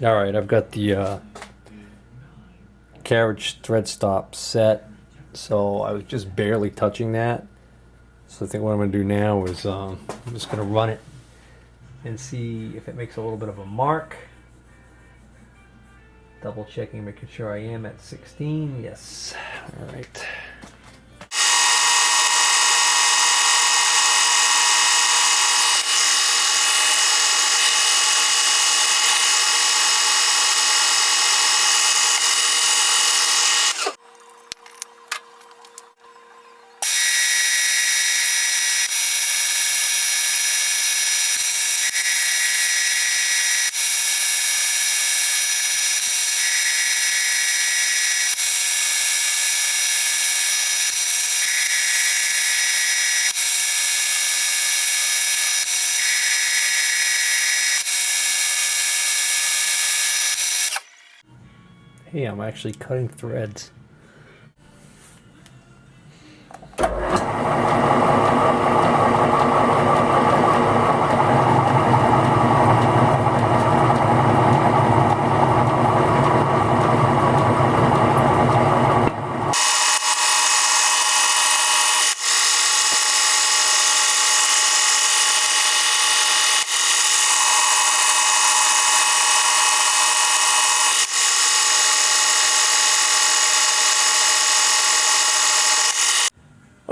All right, I've got the carriage thread stop set, so I was just barely touching that. So I think what I'm going to do now is I'm just going to run it and see if it makes a little bit of a mark. Double checking, making sure I am at 16. Yes. All right. Hey, I'm actually cutting threads.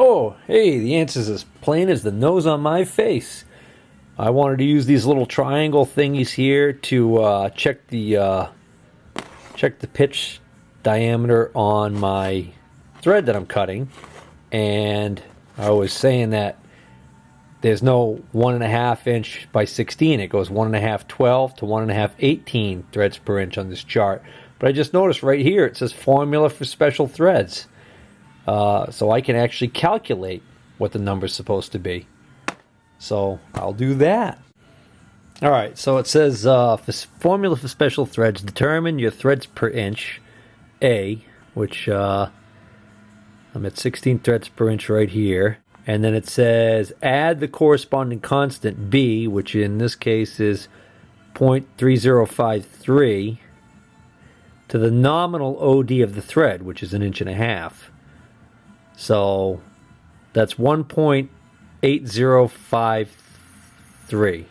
Oh, hey, the answer's as plain as the nose on my face. I wanted to use these little triangle thingies here to check the pitch diameter on my thread that I'm cutting. And I was saying that there's no 1.5 inch by 16. It goes 1.5 12 to 1.5 18 threads per inch on this chart. But I just noticed right here it says formula for special threads. So I can actually calculate what the number's supposed to be. So I'll do that. All right, so it says formula for special threads, determine your threads per inch, A, which I'm at 16 threads per inch right here. And then it says add the corresponding constant, B, which in this case is 0.3053, to the nominal OD of the thread, which is 1.5 inches. So that's 1.8053.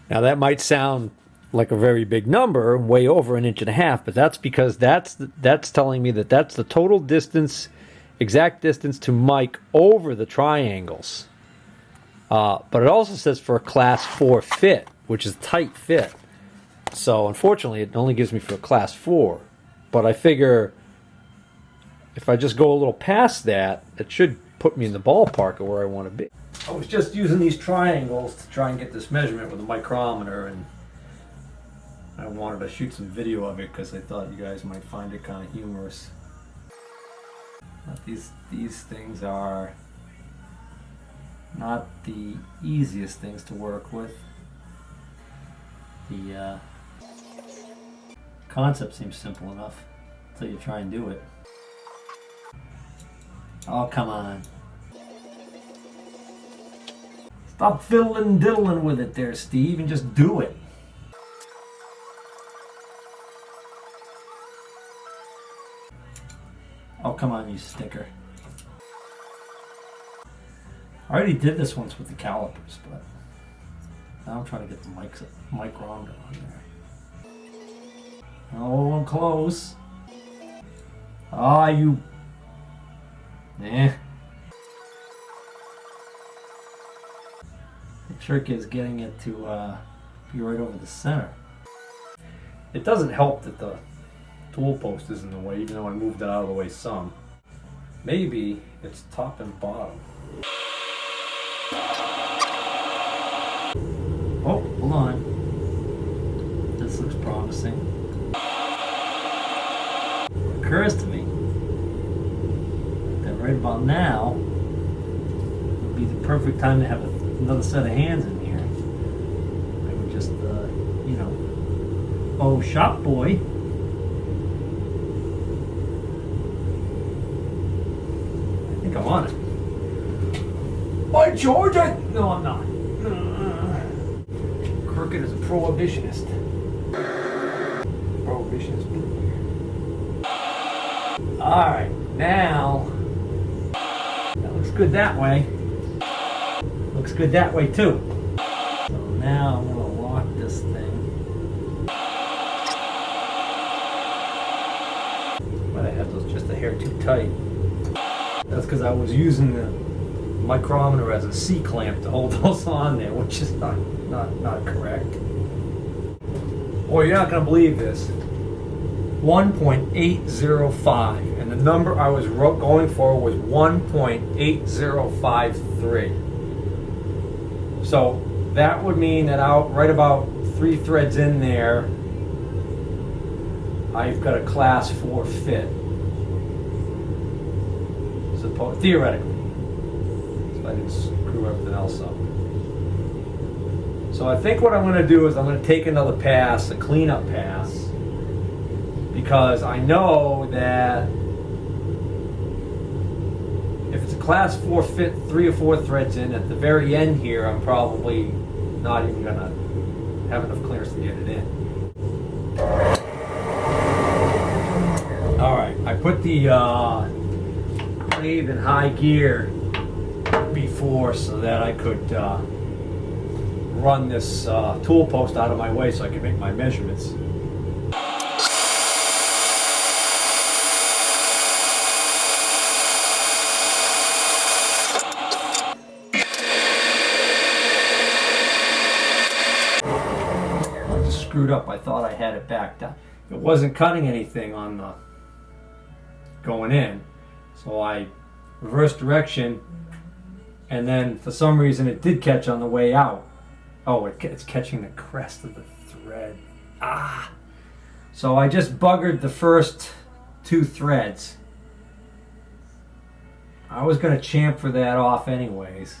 Now that might sound like a very big number, way over 1.5 inches, but that's because that's telling me that that's the total distance, exact distance to Mike over the triangles. But it also says for a class 4 fit, which is tight fit. So unfortunately, it only gives me for a class 4. But I figure if I just go a little past that, it should put me in the ballpark of where I want to be. I was just using these triangles to try and get this measurement with a micrometer, and I wanted to shoot some video of it because I thought you guys might find it kind of humorous. But these things are not the easiest things to work with. The concept seems simple enough until you try and do it. Oh, come on. Stop fiddling diddling with it there, Steve, and just do it. Oh, come on, you sticker. I already did this once with the calipers, but now I'm trying to get the micrometer on there. Oh, I'm close. Ah, you... Eh. The trick is getting it to be right over the center. It doesn't help that the tool post is in the way, even though I moved it out of the way some. Maybe it's top and bottom. Oh, hold on. This looks promising. It occurs to me that right about now would be the perfect time to have another set of hands in here. I would just, you know, oh, shop boy. I think I'm on it. By George, no, I'm not. Crooked as a prohibitionist. Prohibition's blue. Alright, now that looks good that way. Looks good that way too. So now I'm going to lock this thing. But I have those just a hair too tight. That's because I was using the micrometer as a C-clamp to hold those on there, which is not correct. Boy, you're not going to believe this. 1.805, and the number I was going for was 1.8053. So that would mean that right about 3 threads in there, I've got a class 4 fit. Theoretically. So I didn't screw everything else up. So I think what I'm going to do is I'm going to take another pass, a cleanup pass, because I know that if it's a class 4 fit, 3 or 4 threads in, at the very end here, I'm probably not even going to have enough clearance to get it in. Alright, I put the in high gear before so that I could run this tool post out of my way so I could make my measurements. I just screwed up. I thought I had it back down. It wasn't cutting anything on the going in. So I reversed direction, and then for some reason it did catch on the way out. Oh, it's catching the crest of the thread. Ah! So I just buggered the first 2 threads. I was going to chamfer that off anyways.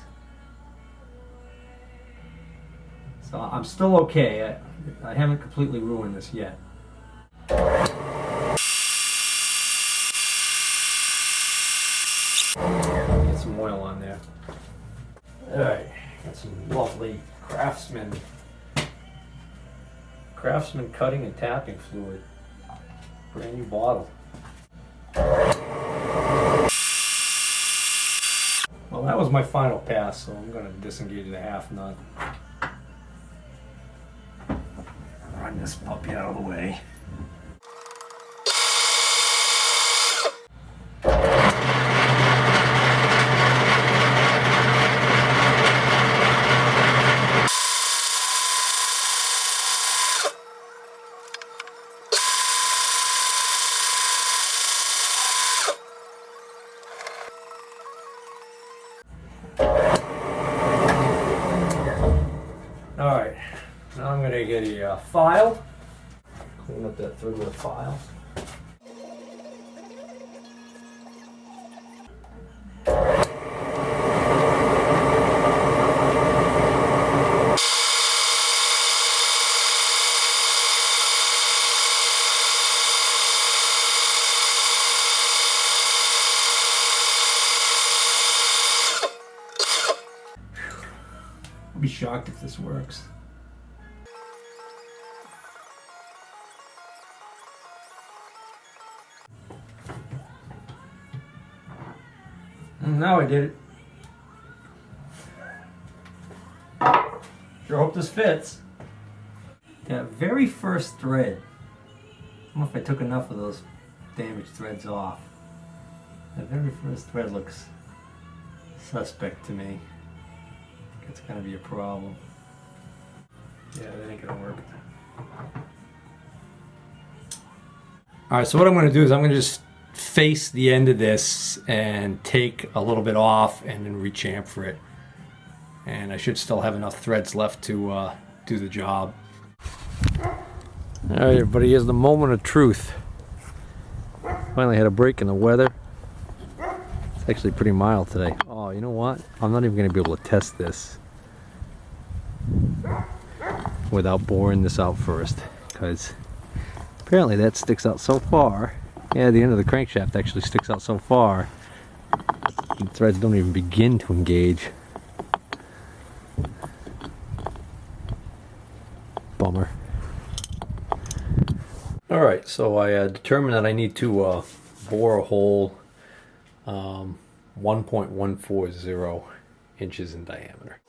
So I'm still okay. I haven't completely ruined this yet. Get some oil on there. Alright, got some lovely Craftsman cutting and tapping fluid. Brand new bottle. Well, that was my final pass, so I'm going to disengage the half nut. Run this puppy out of the way. Alright, now I'm going to get a file, clean up that thread with a file. I'll be shocked if this works. And now I did it. Sure hope this fits. That very first thread, I don't know if I took enough of those damaged threads off. That very first thread looks suspect to me. It's gonna be a problem. Yeah, that ain't gonna work. Alright, so what I'm gonna do is I'm gonna just face the end of this and take a little bit off and then rechamfer it. And I should still have enough threads left to do the job. Alright everybody, here's the moment of truth. Finally had a break in the weather. It's actually pretty mild today. Oh, you know what? I'm not even going to be able to test this without boring this out first, because apparently that sticks out so far. Yeah, the end of the crankshaft actually sticks out so far. The threads don't even begin to engage. Bummer. All right, so I determined that I need to bore a hole 1.140 inches in diameter.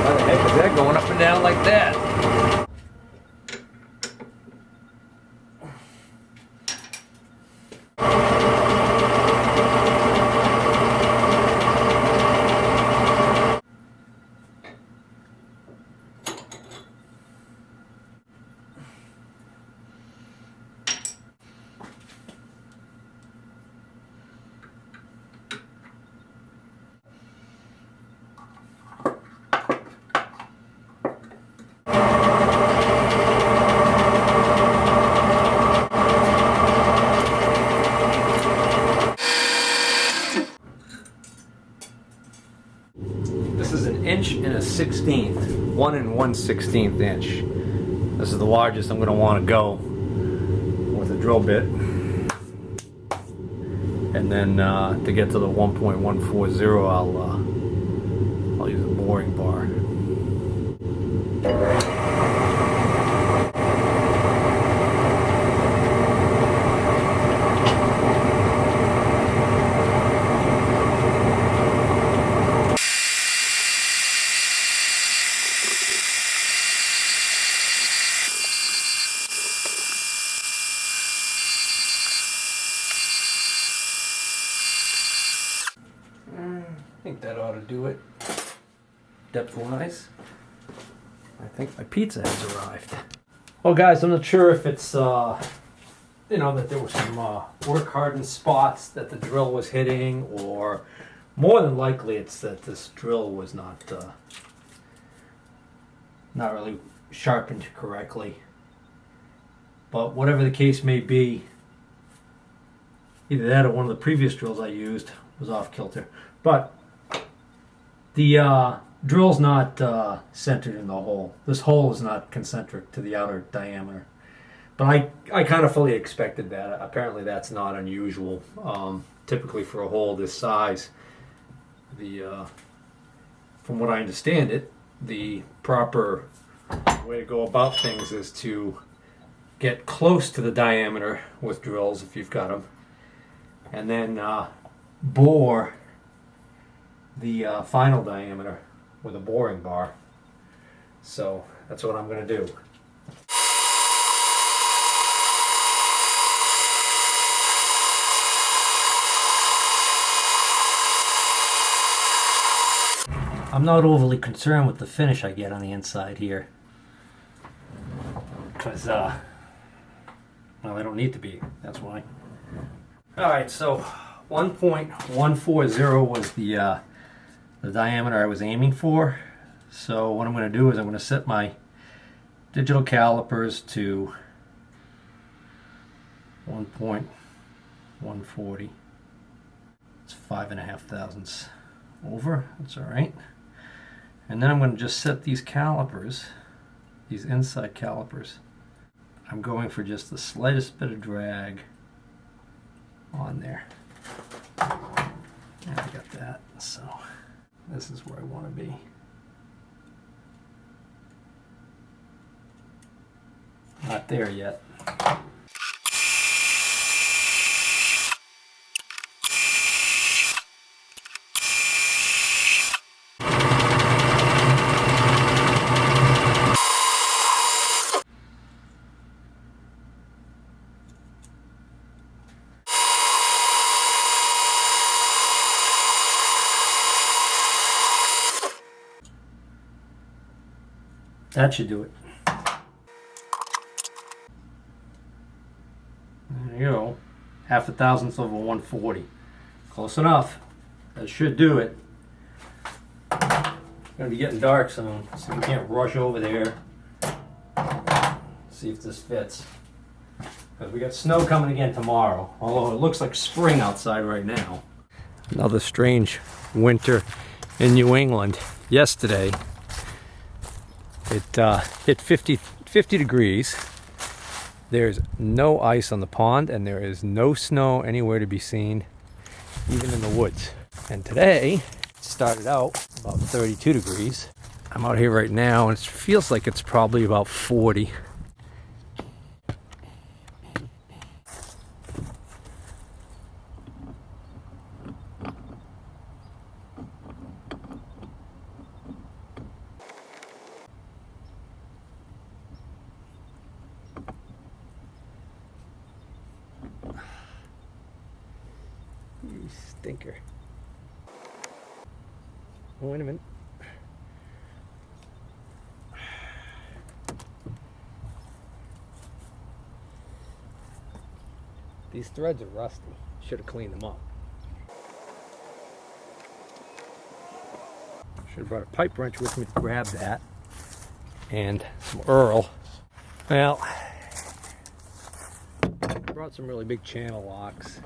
Why the heck is that going up and down like that? This is 1 1/16, 1 1/16 inch. This is the largest I'm going to want to go with a drill bit. And then to get to the 1.140, I'll use a boring bar. I think that ought to do it. Depth-wise, I think my pizza has arrived. Well, guys, I'm not sure if it's that there were some work-hardened spots that the drill was hitting, or more than likely it's that this drill was not really sharpened correctly. But whatever the case may be, either that or one of the previous drills I used was off kilter. But the drill's not centered in the hole. This hole is not concentric to the outer diameter. But I kind of fully expected that. Apparently that's not unusual. Typically for a hole this size, from what I understand it, the proper way to go about things is to get close to the diameter with drills if you've got them, and then bore the final diameter with a boring bar. So that's what I'm going to do. I'm not overly concerned with the finish I get on the inside here, because well, I don't need to be, that's why. Alright, so 1.140 was the diameter I was aiming for. So what I'm going to do is I'm going to set my digital calipers to 1.140. It's 5.5 thousandths over, that's alright. And then I'm going to just set these calipers, these inside calipers. I'm going for just the slightest bit of drag on there. And I got that, so this is where I want to be. Not there yet. That should do it. There you go. 0.5 thousandths over 140. Close enough. That should do it. It's gonna be getting dark soon, so we can't rush over there. See if this fits. because we got snow coming again tomorrow, although it looks like spring outside right now. Another strange winter in New England. Yesterday it hit 50 degrees. There's no ice on the pond and there is no snow anywhere to be seen, even in the woods. And today it started out about 32 degrees. I'm out here right now and it feels like it's probably about 40. You stinker. Oh, wait a minute. These threads are rusty. Should have cleaned them up. Should have brought a pipe wrench with me to grab that. And some Earl. Well, I brought some really big channel locks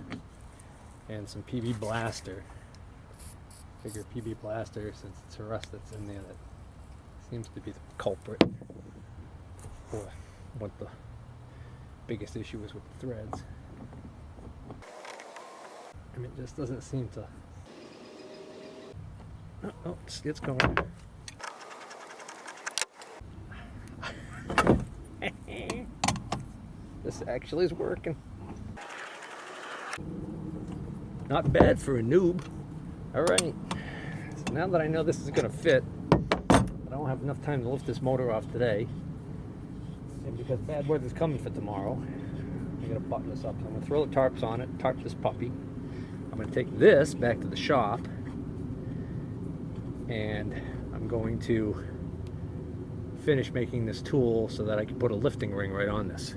and some PB blaster. Figure PB blaster, since it's a rust that's in there, that seems to be the culprit for what the biggest issue is with the threads. I mean, it just doesn't seem to. Oh, it's going. This actually is working. Not bad for a noob. All right. So now that I know this is going to fit, but I don't have enough time to lift this motor off today, and because bad weather's coming for tomorrow, I got to button this up. So I'm going to throw the tarps on it, tarp this puppy. I'm going to take this back to the shop, and I'm going to finish making this tool so that I can put a lifting ring right on this.